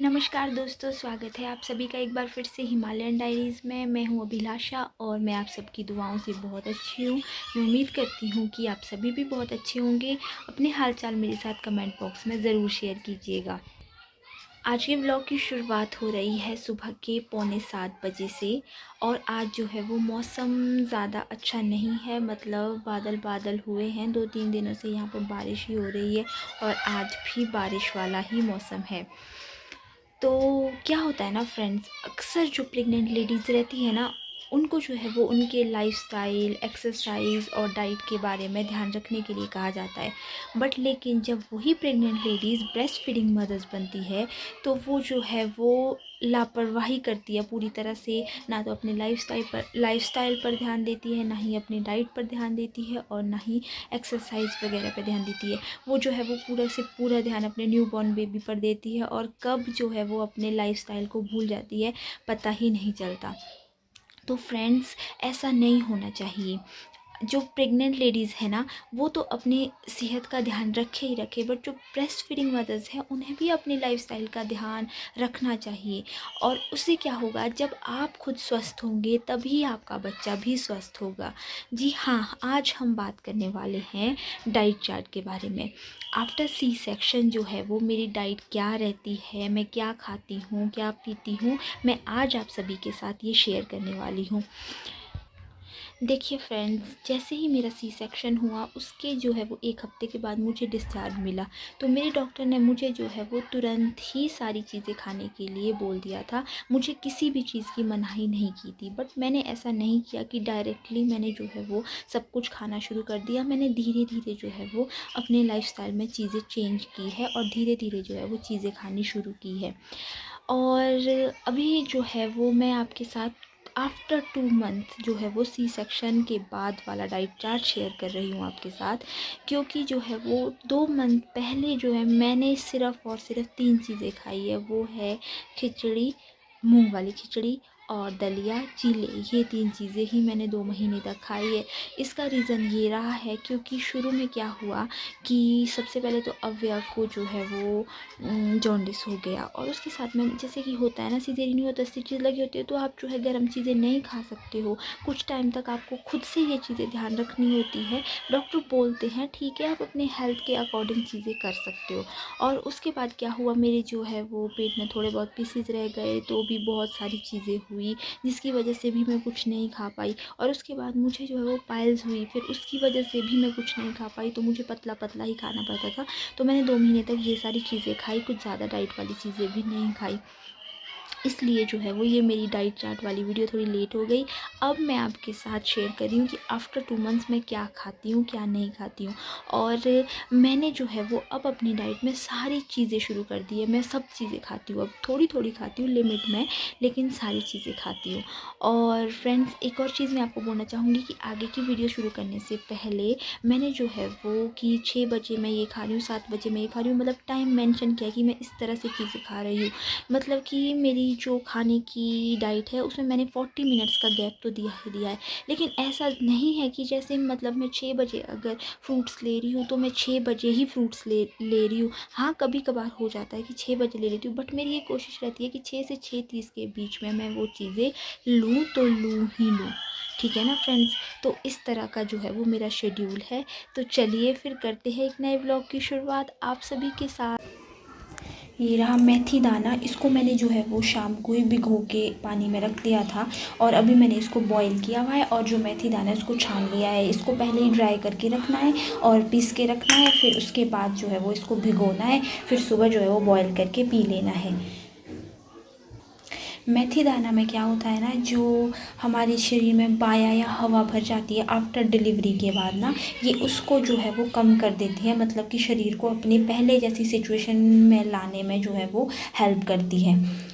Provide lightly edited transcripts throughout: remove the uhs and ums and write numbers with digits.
नमस्कार दोस्तों, स्वागत है आप सभी का एक बार फिर से हिमालयन डायरीज़ में। मैं हूँ अभिलाषा और मैं आप सबकी दुआओं से बहुत अच्छी हूँ। मैं उम्मीद करती हूँ कि आप सभी भी बहुत अच्छे होंगे। अपने हालचाल मेरे साथ कमेंट बॉक्स में ज़रूर शेयर कीजिएगा। आज के ब्लॉग की शुरुआत हो रही है सुबह के 6:45 से। और आज जो है वो मौसम ज़्यादा अच्छा नहीं है, मतलब बादल बादल हुए हैं। 2-3 दिनों से यहाँ पर बारिश ही हो रही है और आज भी बारिश वाला ही मौसम है। तो क्या होता है ना फ्रेंड्स, अक्सर जो प्रेग्नेंट लेडीज़ रहती है ना, उनको जो है वो उनके लाइफस्टाइल, एक्सरसाइज और डाइट के बारे में ध्यान रखने के लिए कहा जाता है। बट लेकिन जब वही pregnant ladies breast feeding mother's बनती है तो वो जो है वो लापरवाही करती है पूरी तरह से। ना तो अपने लाइफस्टाइल पर ध्यान देती है, ना ही अपनी डाइट पर ध्यान देती है और ना ही एक्सरसाइज वगैरह पर ध्यान देती है। वो जो है वो पूरा से पूरा ध्यान अपने न्यूबॉर्न बेबी पर देती है और कब जो है वो अपने लाइफस्टाइल को भूल जाती है पता ही नहीं चलता। तो फ्रेंड्स, ऐसा नहीं होना चाहिए। जो प्रेग्नेंट लेडीज़ है ना, वो तो अपनी सेहत का ध्यान रखे ही रखे, बट जो ब्रेस्ट फीडिंग मदर्स हैं उन्हें भी अपनी लाइफस्टाइल का ध्यान रखना चाहिए। और उससे क्या होगा, जब आप खुद स्वस्थ होंगे तभी आपका बच्चा भी स्वस्थ होगा। जी हाँ, आज हम बात करने वाले हैं डाइट चार्ट के बारे में। आफ्टर सी सेक्शन जो है वो मेरी डाइट क्या रहती है, मैं क्या खाती हूँ, क्या पीती हूँ, मैं आज आप सभी के साथ ये शेयर करने वाली हूँ। देखिए फ्रेंड्स, जैसे ही मेरा सी सेक्शन हुआ उसके जो है वो 1 हफ़्ते के बाद मुझे डिस्चार्ज मिला। तो मेरे डॉक्टर ने मुझे जो है वो तुरंत ही सारी चीज़ें खाने के लिए बोल दिया था। मुझे किसी भी चीज़ की मनाही नहीं की थी, बट मैंने ऐसा नहीं किया कि डायरेक्टली मैंने जो है वो सब कुछ खाना शुरू कर दिया। मैंने धीरे-धीरे जो है वो अपने लाइफ़स्टाइल में चीज़ें चेंज की है और धीरे-धीरे जो है वो चीज़ें खानी शुरू की है। और अभी जो है वो मैं आपके साथ आफ्टर 2 मंथ जो है वो सी सेक्शन के बाद वाला डाइट चार्ट शेयर कर रही हूँ आपके साथ। क्योंकि जो है वो 2 मंथ पहले जो है मैंने सिर्फ़ और सिर्फ 3 चीज़ें खाई है। वो है खिचड़ी, मूंग वाली खिचड़ी और दलिया, चीले। ये 3 चीज़ें ही मैंने 2 महीने तक खाई है। इसका रीज़न ये रहा है क्योंकि शुरू में क्या हुआ कि सबसे पहले तो अव्या को जो है वो जॉन्डिस हो गया। और उसके साथ में जैसे कि होता है ना, सीज़ेरियन हुआ तो स्टिचेस लगी होती है, तो आप जो है गर्म चीज़ें नहीं खा सकते हो। कुछ टाइम तक आपको खुद से ये चीज़ें ध्यान रखनी होती है। डॉक्टर बोलते हैं ठीक है, आप अपने हेल्थ के अकॉर्डिंग चीज़ें कर सकते हो। और उसके बाद क्या हुआ, मेरे जो है वो पेट में थोड़े बहुत पीसेस रह गए, तो भी बहुत सारी चीज़ें हुई जिसकी वजह से भी मैं कुछ नहीं खा पाई। और उसके बाद मुझे जो है वो पाइल्स हुई, फिर उसकी वजह से भी मैं कुछ नहीं खा पाई, तो मुझे पतला पतला ही खाना पड़ता था। तो मैंने 2 महीने तक ये सारी चीज़ें खाई, कुछ ज़्यादा डाइट वाली चीज़ें भी नहीं खाई। इसलिए जो है वो ये मेरी डाइट चार्ट वाली वीडियो थोड़ी लेट हो गई। अब मैं आपके साथ शेयर कर रही हूँ कि आफ्टर 2 मंथ्स मैं क्या खाती हूँ, क्या नहीं खाती हूँ। और मैंने जो है वो अब अपनी डाइट में सारी चीज़ें शुरू कर दी है। मैं सब चीज़ें खाती हूँ, अब थोड़ी-थोड़ी खाती हूँ लिमिट में, लेकिन सारी चीज़ें खाती हूँ। और फ्रेंड्स, एक और चीज़ मैं आपको बोलना चाहूँगी कि आगे की वीडियो शुरू करने से पहले मैंने जो है वो कि 6 बजे मैं ये खा रही हूँ, 7 बजे मैं ये खा रही हूँ, मतलब टाइम मेंशन किया कि मैं इस तरह से चीज़ें खा रही हूँ। मतलब कि मेरी जो खाने की डाइट है उसमें मैंने 40 मिनट्स का गैप तो दिया ही दिया है। लेकिन ऐसा नहीं है कि जैसे मतलब मैं 6 बजे अगर फ्रूट्स ले रही हूँ तो मैं 6 बजे ही फ्रूट्स ले रही हूँ। हाँ, कभी कभार हो जाता है कि 6 बजे ले लेती हूँ, बट मेरी ये कोशिश रहती है कि 6 से 6:30 के बीच में मैं वो चीज़ें लूँ तो लूँ ही लूँ। ठीक है ना फ्रेंड्स? तो इस तरह का जो है वो मेरा शेड्यूल है। तो चलिए फिर करते हैं एक नए ब्लॉग की शुरुआत आप सभी के साथ। ये रहा मेथी दाना, इसको मैंने जो है वो शाम को ही भिगो के पानी में रख दिया था और अभी मैंने इसको बॉईल किया हुआ है। और जो मेथी दाना है इसको छान लिया है। इसको पहले ही ड्राई करके रखना है और पीस के रखना है, फिर उसके बाद जो है वो इसको भिगोना है, फिर सुबह जो है वो बॉईल करके पी लेना है। मेथी दाना में क्या होता है ना, जो हमारे शरीर में बाया या हवा भर जाती है आफ्टर डिलीवरी के बाद ना, ये उसको जो है वो कम कर देती है, मतलब कि शरीर को अपने पहले जैसी सिचुएशन में लाने में जो है वो हेल्प करती है।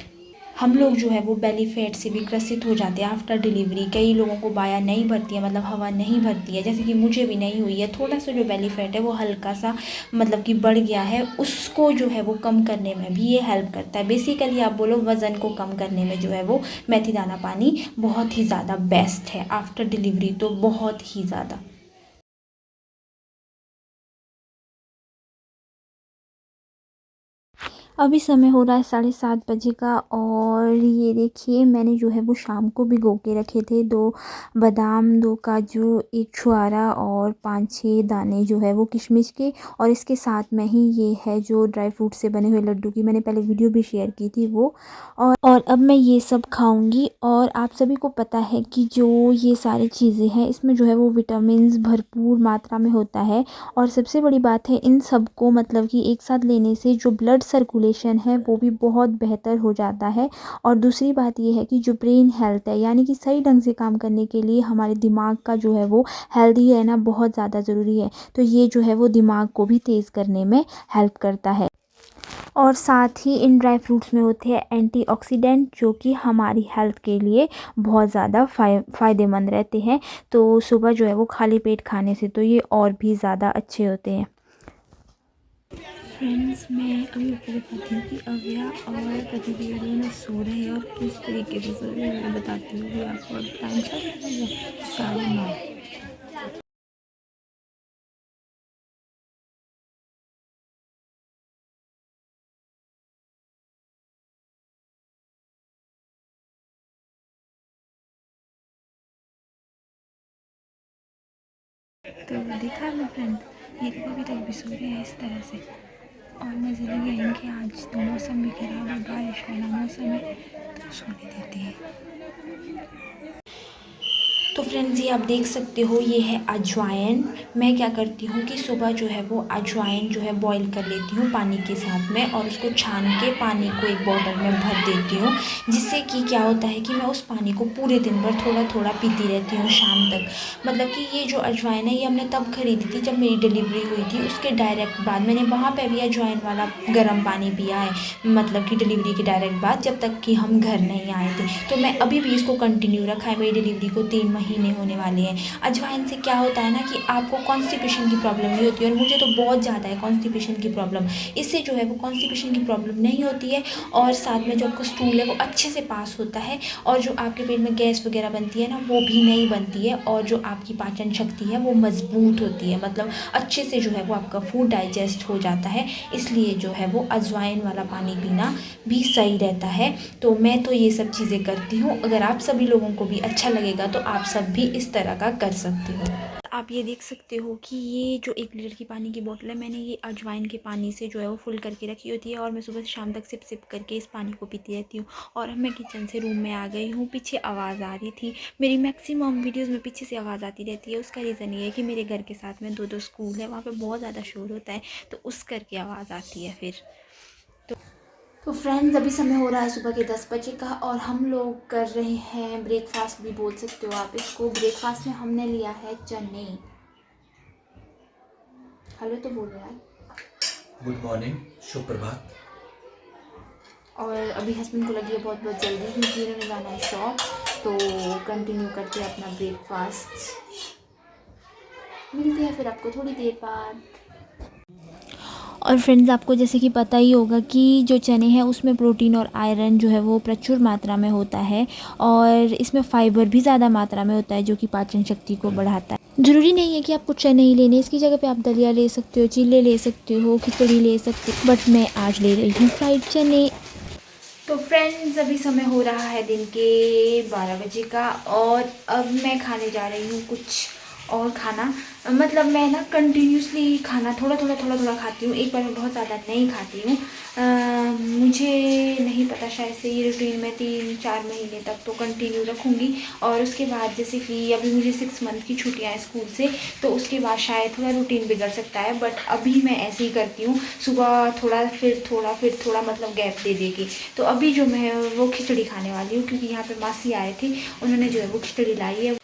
हम लोग जो है वो बेली फैट से भी ग्रसित हो जाते हैं आफ्टर डिलीवरी। कई लोगों को बाया नहीं भरती है, मतलब हवा नहीं भरती है, जैसे कि मुझे भी नहीं हुई है। थोड़ा सा जो बेली फैट है वो हल्का सा मतलब कि बढ़ गया है, उसको जो है वो कम करने में भी ये हेल्प करता है। बेसिकली आप बोलो वज़न को कम करने में जो है वो मेथी दाना पानी बहुत ही ज़्यादा बेस्ट है आफ्टर डिलीवरी, तो बहुत ही ज़्यादा। अभी समय हो रहा है 7:30 बजे का और ये देखिए मैंने जो है वो शाम को भिगो के रखे थे 2 बादाम, 2 काजू, 1 छुआरा और 5-6 दाने जो है वो किशमिश के, और इसके साथ में ही ये है जो ड्राई फ्रूट से बने हुए लड्डू की मैंने पहले वीडियो भी शेयर की थी वो। और अब मैं ये सब खाऊंगी। और आप सभी को पता है कि जो ये सारी चीज़ें हैं इसमें जो है वो विटामिन्स भरपूर मात्रा में होता है। और सबसे बड़ी बात है इन सब को मतलब कि एक साथ लेने से जो ब्लड सर्कुलेशन है वो भी बहुत बेहतर हो जाता है। और दूसरी बात ये है कि जो ब्रेन हेल्थ है यानी कि सही ढंग से काम करने के लिए हमारे दिमाग का जो है वो हेल्दी रहना बहुत ज़्यादा ज़रूरी है। तो ये जो है वो दिमाग को भी तेज़ करने में हेल्प करता है। और साथ ही इन ड्राई फ्रूट्स में होते हैं एंटीऑक्सीडेंट जो कि हमारी हेल्थ के लिए बहुत ज़्यादा फ़ायदेमंद रहते हैं। तो सुबह जो है वो खाली पेट खाने से तो ये और भी ज़्यादा अच्छे होते हैं। फ्रेंड्स, मैं अभी आपको बताती हूँ कि अव्या और प्रतिदिन दोनों सो रहे हैं और किस तरीके से सो रहे हैं मैं बताती हूँ कि आपको। अब टाइम चल रहा है 9:30। तो देखा आपने फ्रेंड, ये देखो अभी तक भी सो रहे हैं इस तरह से। और मज़े लगे इनके, आज तो मौसम भी खराब है, बारिश वाला मौसम है तो सोने देते हैं। तो फ्रेंड्स, ये आप देख सकते हो ये है अजवाइन। मैं क्या करती हूँ कि सुबह जो है वो अजवाइन जो है बॉईल कर लेती हूँ पानी के साथ में, और उसको छान के पानी को एक बॉटल में भर देती हूँ, जिससे कि क्या होता है कि मैं उस पानी को पूरे दिन भर थोड़ा थोड़ा पीती रहती हूँ शाम तक। मतलब कि ये जो अजवाइन है ये हमने तब खरीदी थी जब मेरी डिलीवरी हुई थी, उसके डायरेक्ट बाद मैंने वहाँ पर भी अजवाइन वाला गर्म पानी पिया है, मतलब कि डिलीवरी के डायरेक्ट बाद, जब तक कि हम घर नहीं आए थे। तो मैं अभी भी इसको कंटिन्यू रखा है, मेरी डिलीवरी को 3 महीने होने वाले हैं। अजवाइन से क्या होता है ना कि आपको कॉन्स्टिपेशन की प्रॉब्लम नहीं होती है, और मुझे तो बहुत ज़्यादा है कॉन्स्टिपेशन की प्रॉब्लम। इससे जो है वो कॉन्स्टिपेशन की प्रॉब्लम नहीं होती है, और साथ में जो आपका स्टूल है वो अच्छे से पास होता है, और जो आपके पेट में गैस वगैरह बनती है ना वो भी नहीं बनती है, और जो आपकी पाचन शक्ति है वो मजबूत होती है, मतलब अच्छे से जो है वो आपका फूड डाइजेस्ट हो जाता है। इसलिए जो है वो अजवाइन वाला पानी पीना भी सही रहता है। तो मैं तो ये सब चीज़ें करती हूँ। अगर आप सभी लोगों को भी अच्छा लगेगा तो आप सब भी इस तरह का कर सकते हो। आप ये देख सकते हो कि ये जो 1 लीटर की पानी की बोतल है, मैंने ये अजवाइन के पानी से जो है वो फुल करके रखी होती है, और मैं सुबह से शाम तक सिप सिप करके इस पानी को पीती रहती हूँ। और अब मैं किचन से रूम में आ गई हूँ। पीछे आवाज़ आ रही थी, मेरी मैक्सिमम वीडियोज़ में पीछे से आवाज़ आती रहती है। उसका रीज़न ये है कि मेरे घर के साथ में 2-2 स्कूल है, वहाँ पर बहुत ज़्यादा शोर होता है, तो उस करके आवाज़ आती है फिर। तो फ्रेंड्स, अभी समय हो रहा है सुबह के 10 बजे का, और हम लोग कर रहे हैं ब्रेकफास्ट भी बोल सकते हो आप इसको। ब्रेकफास्ट में हमने लिया है चने। हेलो तो बोलो यार। गुड मॉर्निंग, शुभ प्रभात। और अभी हस्बैंड को लगी है बहुत बहुत जल्दी, क्योंकि इन्होंने जाना है शॉप। तो कंटिन्यू करते हैं अपना ब्रेकफास्ट। मिलते हैं फिर आपको थोड़ी देर बाद। और फ्रेंड्स, आपको जैसे कि पता ही होगा कि जो चने हैं उसमें प्रोटीन और आयरन जो है वो प्रचुर मात्रा में होता है, और इसमें फाइबर भी ज़्यादा मात्रा में होता है जो कि पाचन शक्ति को बढ़ाता है। ज़रूरी नहीं है कि आपको चने ही लेने, इसकी जगह पे आप दलिया ले सकते हो, चीले ले सकते हो, खिचड़ी ले सकते हो, बट मैं आज ले रही हूँ फ्राइड चने। तो फ्रेंड्स, अभी समय हो रहा है दिन के 12 बजे का, और अब मैं खाने जा रही हूँ कुछ और खाना। मतलब मैं ना कंटिन्यूसली खाना थोड़ा थोड़ा खाती हूँ, एक बार में बहुत ज़्यादा नहीं खाती हूँ। मुझे नहीं पता, शायद से ये रूटीन मैं 3-4 महीने तक तो कंटिन्यू रखूँगी, और उसके बाद जैसे कि अभी मुझे 6 मंथ की छुट्टियाँ हैं स्कूल से, तो उसके बाद शायद थोड़ा रूटीन बिगड़ सकता है। बट अभी मैं ऐसे ही करती हूँ, सुबह थोड़ा फिर थोड़ा फिर थोड़ा, मतलब गैप दे देगी। तो अभी जो मैं वो खिचड़ी खाने वाली हूँ, क्योंकि यहाँ पे मासी आए थे, उन्होंने जो है वो खिचड़ी लाई है।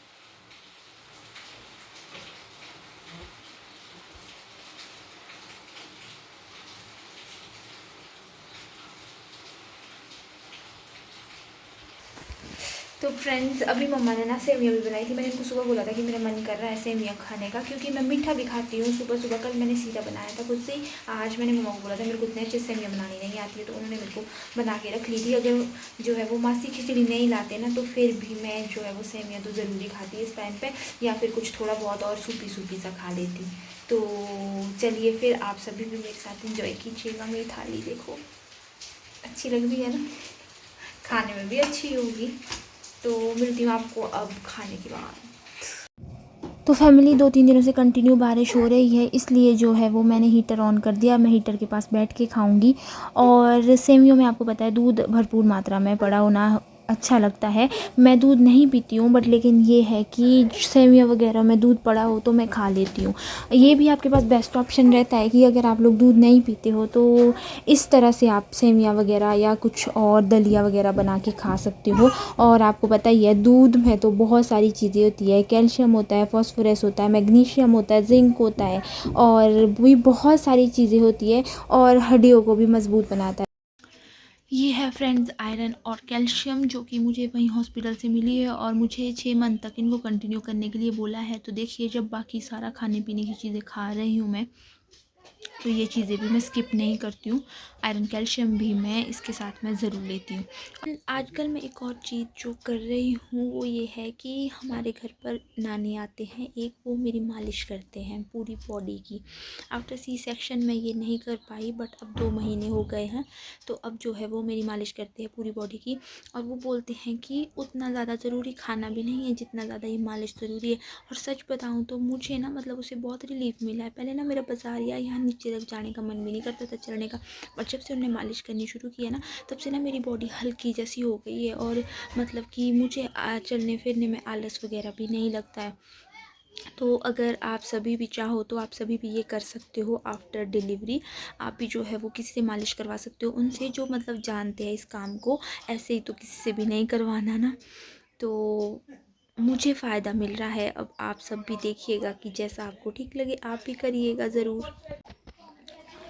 तो फ्रेंड्स, अभी मम्मा ने ना सेवियाँ भी बनाई थी। मैंने इनको सुबह बोला था कि मेरा मन कर रहा है सेवियाँ खाने का, क्योंकि मैं मीठा भी खाती हूँ सुबह सुबह। कल मैंने सीधा बनाया था खुद से। आज मैंने मम्मा को बोला था मेरे को इतने अच्छे सेवियाँ बनानी नहीं आती है, तो उन्होंने मेरे को बना के रख ली थी। अगर जो है वो मासी खिचड़ी नहीं लाते ना, तो फिर भी मैं जो है वो सेवियाँ तो ज़रूरी खाती इस टाइम पर, या फिर कुछ थोड़ा बहुत और सूपी सूपी सा खा लेती। तो चलिए फिर आप सभी भी मेरे साथ इंजॉय कीजिएगा। मेरी थाली देखो। अच्छी लग रही है ना, खाने में भी अच्छी होगी। तो मिलती हूँ आपको अब खाने के बाद। तो फैमिली 2-3 दिनों से कंटिन्यू बारिश हो रही है, इसलिए जो है वो मैंने हीटर ऑन कर दिया। मैं हीटर के पास बैठ के खाऊंगी। और सेवियों में आपको पता है दूध भरपूर मात्रा में पड़ा होना अच्छा लगता है। मैं दूध नहीं पीती हूँ, बट लेकिन ये है कि सेवियाँ वगैरह में दूध पड़ा हो तो मैं खा लेती हूँ। ये भी आपके पास बेस्ट ऑप्शन रहता है कि अगर आप लोग दूध नहीं पीते हो तो इस तरह से आप सेवियाँ वगैरह या कुछ और दलिया वगैरह बना के खा सकते हो। और आपको पता ही है दूध में तो बहुत सारी चीज़ें होती है, कैल्शियम होता है, फॉस्फोरस होता है, मैग्नीशियम होता है, जिंक होता है, और भी बहुत सारी चीज़ें होती है, और हड्डियों को भी मजबूत बनाता है। ये है फ्रेंड्स आयरन और कैल्शियम, जो कि मुझे वहीं हॉस्पिटल से मिली है, और मुझे 6 मंथ तक इनको कंटिन्यू करने के लिए बोला है। तो देखिए, जब बाकी सारा खाने पीने की चीज़ें खा रही हूँ मैं, तो ये चीज़ें भी मैं स्किप नहीं करती हूँ। आयरन कैल्शियम भी मैं इसके साथ में ज़रूर लेती हूँ। आजकल मैं एक और चीज़ जो कर रही हूँ वो ये है कि हमारे घर पर नानी आते हैं, एक वो मेरी मालिश करते हैं पूरी बॉडी की। आफ्टर सी सेक्शन मैं ये नहीं कर पाई, बट अब 2 महीने हो गए हैं, तो अब जो है वो मेरी मालिश करते हैं पूरी बॉडी की। और वो बोलते हैं कि उतना ज़्यादा ज़रूरी खाना भी नहीं है जितना ज़्यादा ये मालिश ज़रूरी है। और सच बताऊँ तो मुझे ना मतलब उससे बहुत रिलीफ मिला है। पहले ना मेरा बाज़ारिया यहाँ नीचे तक जाने का मन भी नहीं करता था, चलने का, और जब से उन्होंने मालिश करनी शुरू की है ना, तब से ना मेरी बॉडी हल्की जैसी हो गई है। और मतलब कि मुझे चलने फिरने में आलस वगैरह भी नहीं लगता है। तो अगर आप सभी भी चाहो तो आप सभी भी ये कर सकते हो। आफ्टर डिलीवरी आप भी जो है वो किसी से मालिश करवा सकते हो, उनसे जो मतलब जानते हैं इस काम को। ऐसे ही तो किसी से भी नहीं करवाना ना। तो मुझे फ़ायदा मिल रहा है। अब आप सब भी देखिएगा कि जैसा आपको ठीक लगे आप भी करिएगा ज़रूर।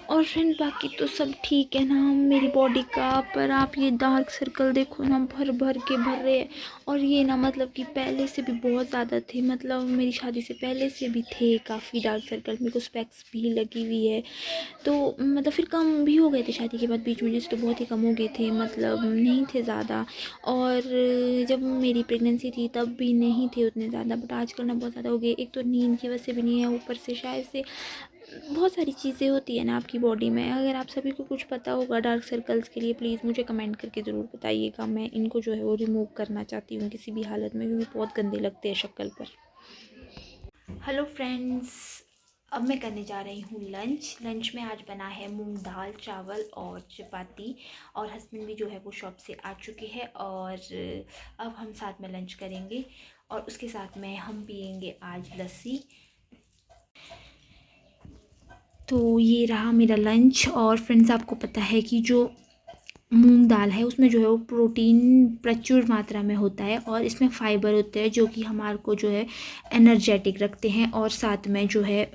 और फ्रेंड बाकी तो सब ठीक है ना मेरी बॉडी का, पर आप ये डार्क सर्कल देखो ना, भर भर के भर रहे हैं। और ये ना मतलब कि पहले से भी बहुत ज़्यादा थे, मतलब मेरी शादी से पहले से भी थे काफ़ी डार्क सर्कल। मेरे को स्पेक्स भी लगी हुई है, तो मतलब फिर कम भी हो गए थे शादी के बाद, बीच में जैसे तो बहुत ही कम हो गए थे, मतलब नहीं थे ज़्यादा। और जब मेरी प्रेगनेंसी थी तब भी नहीं थे उतने ज़्यादा, बट आजकल ना बहुत ज़्यादा हो गए। एक तो नींद की वजह से भी नहीं है, ऊपर से शायद से बहुत सारी चीज़ें होती है ना आपकी बॉडी में। अगर आप सभी को कुछ पता होगा डार्क सर्कल्स के लिए, प्लीज़ मुझे कमेंट करके ज़रूर बताइएगा। मैं इनको जो है वो रिमूव करना चाहती हूँ किसी भी हालत में, क्योंकि बहुत गंदे लगते हैं शक्ल पर। हेलो फ्रेंड्स, अब मैं करने जा रही हूँ लंच में आज बना है मूंग दाल, चावल और चपाती। और हस्बैंड भी जो है वो शॉप से आ चुके हैं, और अब हम साथ में लंच करेंगे, और उसके साथ में हम पियेंगे आज लस्सी। तो ये रहा मेरा लंच। और फ्रेंड्स आपको पता है कि जो मूंग दाल है उसमें जो है वो प्रोटीन प्रचुर मात्रा में होता है, और इसमें फाइबर होते हैं जो कि हमारे को जो है एनर्जेटिक रखते हैं, और साथ में जो है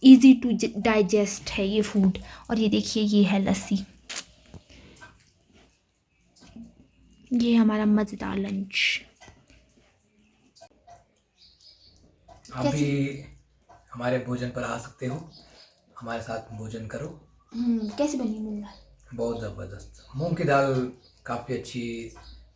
इजी टू डाइजेस्ट है ये फूड। और ये देखिए, ये है लस्सी। ये हमारा मज़ेदार लंच। आप भी हमारे भोजन पर आ सकते हो, हमारे साथ भोजन करो। कैसे बनी मूंग दाल? बहुत ज़बरदस्त मूंग की दाल काफ़ी अच्छी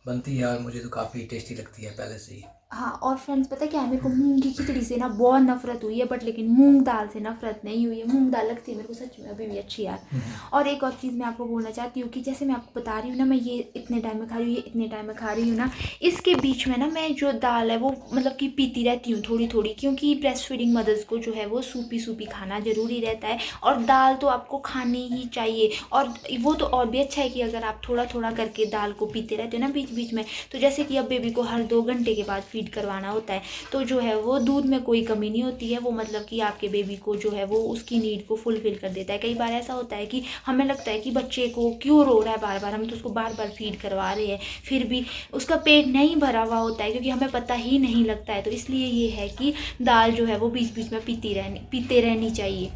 बनती है, और मुझे तो काफ़ी टेस्टी लगती है पहले से ही। हाँ, और फ्रेंड्स पता क्या है, मेरे को मूंग की खिचड़ी से ना बहुत नफरत हुई है, बट लेकिन मूंग दाल से नफरत नहीं हुई है। मूंग दाल लगती है मेरे को सच में अभी भी अच्छी यार। और एक और चीज़ मैं आपको बोलना चाहती हूँ कि जैसे मैं आपको बता रही हूँ ना, मैं ये इतने टाइम में खा रही हूँ, ये इतने टाइम में खा रही हूँ ना, इसके बीच में ना मैं जो दाल है वो मतलब कि पीती रहती हूँ थोड़ी थोड़ी, क्योंकि ब्रेस्ट फीडिंग मदर्स को जो है वो सूपी सूपी खाना ज़रूरी रहता है, और दाल तो आपको खानी ही चाहिए। और वो तो और भी अच्छा है कि अगर आप थोड़ा थोड़ा करके दाल को पीते रहते हो ना बीच बीच में। तो जैसे कि अब बेबी को हर 2 घंटे के बाद फीड करवाना होता है, तो जो है वो दूध में कोई कमी नहीं होती है, वो मतलब कि आपके बेबी को जो है वो उसकी नीड को फुलफिल कर देता है। कई बार ऐसा होता है कि हमें लगता है कि बच्चे को क्यों रो रहा है बार बार, हम तो उसको बार बार फीड करवा रहे हैं, फिर भी उसका पेट नहीं भरा हुआ होता है, क्योंकि हमें पता ही नहीं लगता है। तो इसलिए ये है कि दाल जो है वो बीच बीच में पीते रहनी चाहिए।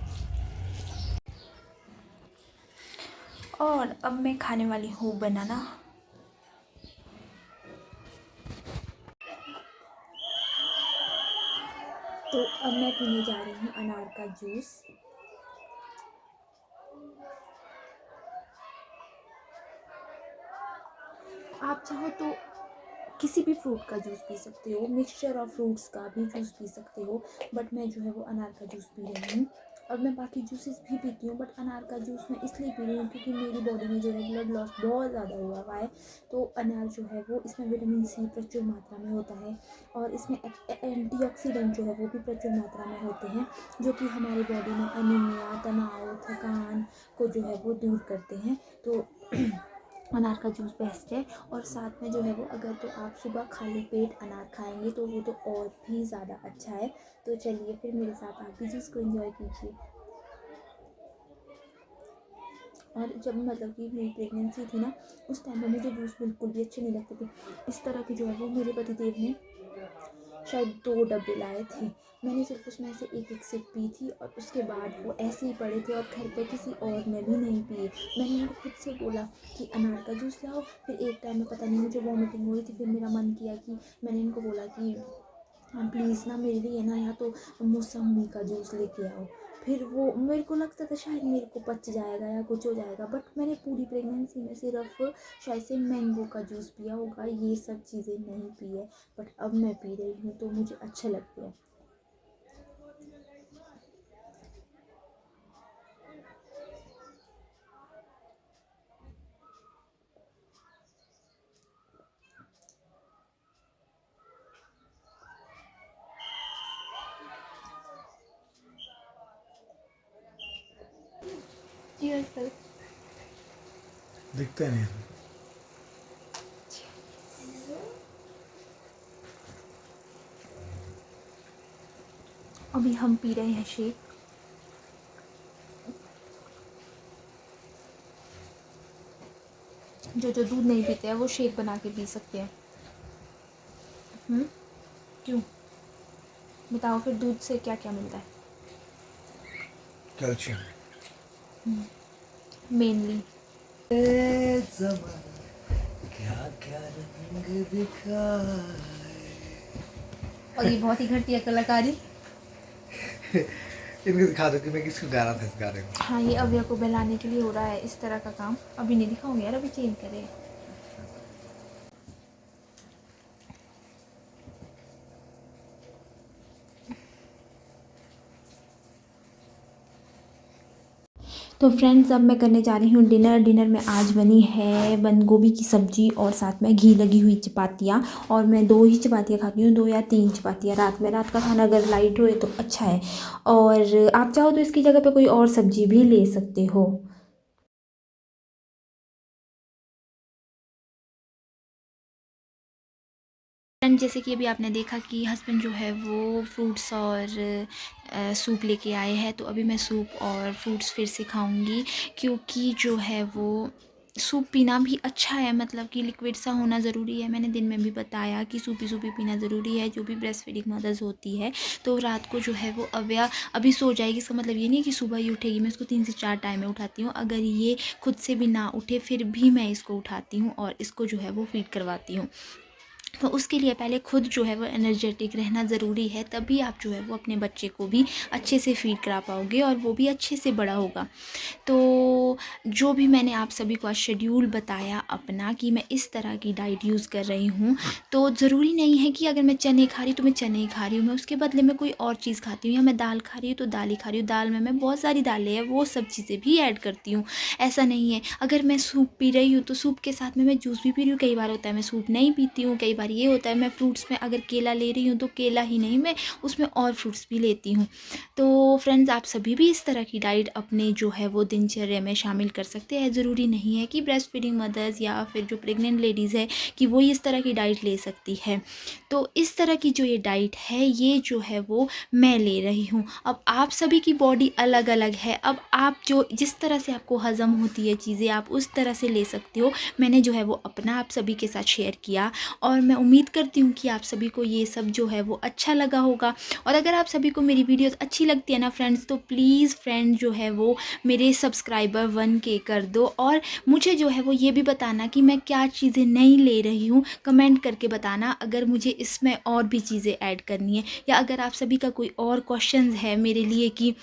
और अब मैं खाने वाली हूँ बनाना। तो अब मैं पीने जा रही हूँ अनार का जूस। आप चाहो तो किसी भी फ्रूट का जूस पी सकते हो, मिक्सचर ऑफ फ्रूट्स का भी जूस पी सकते हो, बट मैं जो है वो अनार का जूस पी रही हूँ। और मैं बाकी जूसेस भी पीती हूँ, बट अनार का जूस मैं इसलिए पी रही हूँ क्योंकि मेरी बॉडी में जो है ब्लड लॉस बहुत ज़्यादा हुआ हुआ है। तो अनार जो है वो, इसमें विटामिन सी प्रचुर मात्रा में होता है और इसमें एंटीऑक्सीडेंट जो है वो भी प्रचुर मात्रा में होते हैं, जो कि हमारी बॉडी में अनीमिया, तनाव, थकान को जो है वो दूर करते हैं। तो अनार का जूस बेस्ट है। और साथ में जो है वो, अगर तो आप सुबह खाली पेट अनार खाएंगे तो वो तो और भी ज़्यादा अच्छा है। तो चलिए फिर मेरे साथ आप भी जूस को एंजॉय कीजिए। और जब मतलब कि मेरी प्रेगनेंसी थी ना, उस टाइम में मुझे जूस बिल्कुल भी अच्छे नहीं लगते थे। इस तरह के जो है वो मेरे पतिदेव ने शायद 2 डब्बे लाए थे। मैंने सिर्फ उसमें से एक सिप पी थी और उसके बाद वो ऐसे ही पड़े थे और घर पे किसी और ने भी नहीं पिए। मैंने उनको खुद से बोला कि अनार का जूस लाओ। फिर एक टाइम में पता नहीं मुझे वॉमिटिंग हो रही थी, फिर मेरा मन किया कि मैंने इनको बोला कि प्लीज़ ना मेरे लिए ना या तो मौसम्बी का जूस लेके आओ। फिर वो मेरे को लगता था शायद मेरे को पच जाएगा या कुछ हो जाएगा, बट मैंने पूरी प्रेगनेंसी में सिर्फ शायद से मैंगो का जूस पिया होगा, ये सब चीज़ें नहीं पी है। बट अब मैं पी रही हूँ तो मुझे अच्छे लगते हैं। Cheers sir. दिखते नहीं। अभी हम पी रहे हैं शेक। जो जो दूध नहीं पीते हैं वो शेक बना के पी सकते हैं। क्यों बताओ फिर, दूध से क्या क्या मिलता है? कैल्शियम। मेनली। क्या क्या रंग दिखाए। और ये बहुत ही घटिया कलाकारी। इनको दिखा दो कि मैं किसको गा रहा था इस गाने को। हाँ, ये अव्या को बहलाने के लिए हो रहा है इस तरह का काम। अभी नहीं दिखाऊंगी यार, अभी चेंज करे। तो फ्रेंड्स, अब मैं करने जा रही हूँ डिनर में आज बनी है बंद गोभी की सब्ज़ी और साथ में घी लगी हुई चपातियाँ। और मैं 2 ही चपातियाँ खाती हूँ, 2 या 3 चपातियाँ रात में। रात का खाना अगर लाइट होए तो अच्छा है। और आप चाहो तो इसकी जगह पे कोई और सब्ज़ी भी ले सकते हो। फ्रेंड, जैसे कि अभी आपने देखा कि हस्बैंड जो है वो फ्रूट्स और सूप लेके आए हैं, तो अभी मैं सूप और फ्रूट्स फिर से खाऊंगी, क्योंकि जो है वो सूप पीना भी अच्छा है, मतलब कि लिक्विड सा होना ज़रूरी है। मैंने दिन में भी बताया कि सूपी सूपी पीना ज़रूरी है, जो भी ब्रेस्ट फीडिंग मदर्स होती है। तो रात को जो है वो अव्या अभी सो जाएगी, इसका मतलब ये नहीं है कि सुबह ही उठेगी। मैं इसको 3 से 4 टाइम में उठाती हूँ। अगर ये खुद से भी ना उठे फिर भी मैं इसको उठाती हूँ और इसको जो है वो फीड करवाती हूँ। तो उसके लिए पहले खुद जो है वो एनर्जेटिक रहना ज़रूरी है, तभी आप जो है वो अपने बच्चे को भी अच्छे से फीड करा पाओगे और वो भी अच्छे से बड़ा होगा। तो जो भी मैंने आप सभी को आज शेड्यूल बताया अपना, कि मैं इस तरह की डाइट यूज़ कर रही हूँ, तो ज़रूरी नहीं है कि अगर मैं चने खा रही हूँ तो मैं चने ही खा रही हूँ, मैं उसके बदले में कोई और चीज़ खाती हूँ। या मैं दाल खा रही हूँ तो दाल ही खा रही हूँ। दाल में मैं बहुत सारी दालें हैं, वो सब चीज़ें भी ऐड करती हूँ। ऐसा नहीं है। अगर मैं सूप पी रही हूँ तो सूप के साथ में मैं जूस भी पी रही हूँ। कई बार होता है मैं सूप नहीं पीती हूँ। कई बार ये होता है मैं फ्रूट्स में अगर केला ले रही हूँ तो केला ही नहीं, मैं उसमें और फ्रूट्स भी लेती हूँ। तो फ्रेंड्स, आप सभी भी इस तरह की डाइट अपने जो है वो दिनचर्या में शामिल कर सकते हैं। ज़रूरी नहीं है कि ब्रेस्ट फीडिंग मदर्स या फिर जो प्रेग्नेंट लेडीज़ है कि वो इस तरह की डाइट ले सकती है। तो इस तरह की जो ये डाइट है, ये जो है वो मैं ले रही हूँ। अब आप सभी की बॉडी अलग अलग है। अब आप जो जिस तरह से आपको हज़म होती है चीज़ें, आप उस तरह से ले सकते हो। मैंने जो है वो अपना आप सभी के साथ शेयर किया और मैं उम्मीद करती हूँ कि आप सभी को ये सब जो है वो अच्छा लगा होगा। और अगर आप सभी को मेरी वीडियोस अच्छी लगती है ना फ्रेंड्स, तो प्लीज़ फ्रेंड जो है वो मेरे सब्सक्राइबर 1K कर दो। और मुझे जो है वो ये भी बताना कि मैं क्या चीज़ें नहीं ले रही हूँ, कमेंट करके बताना अगर मुझे इसमें और भी चीज़ें ऐड करनी है। या अगर आप सभी का कोई और क्वेश्चंस है मेरे लिए कि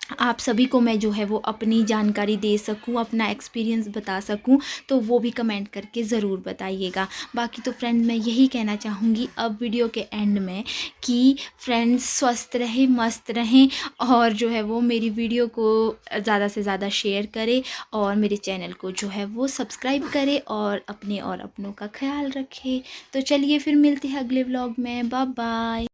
आप सभी को मैं जो है वो अपनी जानकारी दे सकूं, अपना एक्सपीरियंस बता सकूं, तो वो भी कमेंट करके ज़रूर बताइएगा। बाकी तो फ्रेंड मैं यही कहना चाहूँगी अब वीडियो के एंड में कि फ्रेंड्स स्वस्थ रहें, मस्त रहें और जो है वो मेरी वीडियो को ज़्यादा से ज़्यादा शेयर करें और मेरे चैनल को जो है वो सब्सक्राइब करें और अपने और अपनों का ख्याल रखें। तो चलिए फिर मिलते हैं अगले व्लॉग में। Bye bye.